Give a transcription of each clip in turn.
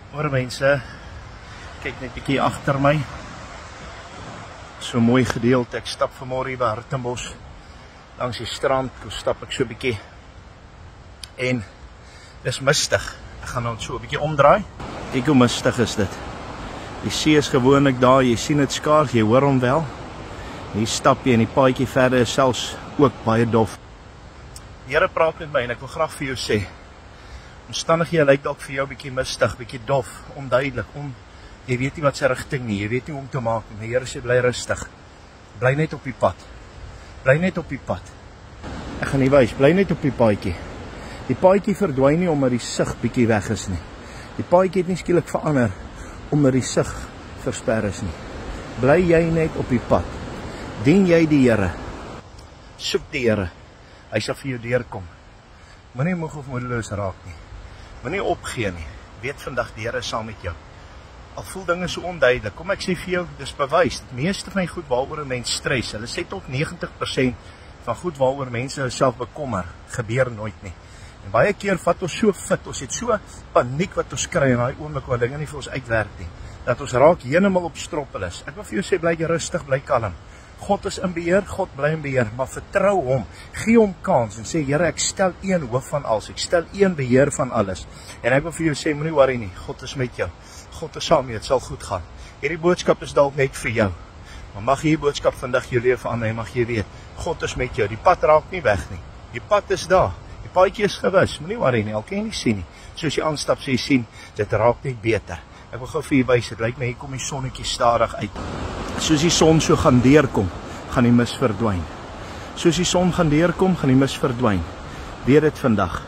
Hoor mense, kyk net bietjie agter my. So mooi gedeelte, ek stap vanmôre hier by Hartenbos langs die strand, stap ek so bietjie. En dis mistig. Ek gaan nou so 'n bietjie omdraai. Kyk hoe mistig is dit. Die see is gewoonlik daar, jy sien dit skaars, jy hoor hom wel. Hier stap jy en die paadjie verder is selfs ook baie dof. Die Here praat met my en ek wil graag vir jou sê, omstandighede lyk dalk vir jou bietjie mistig, bietjie dof, onduidelik, jy weet nie wat se rigting nie, jy weet nie hoe om te maak nie. Die Here sê bly rustig. Bly net op die pad. Bly net op die pad. Ek gaan nie wys, bly net op die paadjie. Die paadjie verdwyn nie omdat die sig bietjie weg is nie. Die paadjie het nie skielik verander omdat die sig versper is nie. Bly jy net op die pad. Dien jy die Here. Soek die Here. Hy sal vir jou deurkom. Moenie moeg of moedeloos raak nie. Moenie opgee nie. Weet vandag die Here is saam met jou. Al voel dinge so onduidelik. Kom ek sê vir jou, dis bewys. Die meeste van die goed waaroor 'n mens stres, hulle sê tot 90% van goed waaroor mense hulself bekommer, gebeur nooit nie. En baie keer vat ons so fit, ons het so paniek wat ons kry in daai oomblik waar dinge nie vir ons uitwerk nie, dat ons raak heeltemal op stroppel is. Ek wil vir jou sê, bly rustig, bly kalm. God is in beheer, God bly in beheer, maar vertrou hom, gee hom kans en sê, Here, ek stel U in hoof van alles, ek stel U in beheer van alles. En ek wil vir jou sê, moenie worry nie, God is met jou. God is saam met jou, dit sal goed gaan. Hierdie boodskap is dalk net vir jou. Maar mag hierdie boodskap vandag jou lewe verander, mag jy weet, God is met jou. Die pad raak nie weg nie. Die pad is daar. Die paadjie is gewis. Moenie worry nie, al kan jy nie sien nie. Soos jy aanstap, sê jy sien, dit raak net beter. Ek wil gou vir jou wys, dit lyk my hier kom die sonnetjie stadig uit. Soos die son so gaan deurkom, gaan die mis verdwyn. Soos die son gaan deurkom, gaan die mis verdwyn. Weet dit vandag.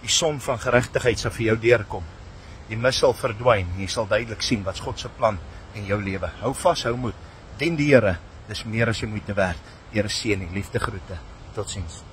Die son van geregtigheid sal vir jou deurkom. Die mis sal verdwyn. Jy sal duidelik sien wat God se plan in jou lewe. Hou vas, hou moed. Dien die Here. Dis meer as jy moeite werd. Here seën u. Liefde groete. Totsiens.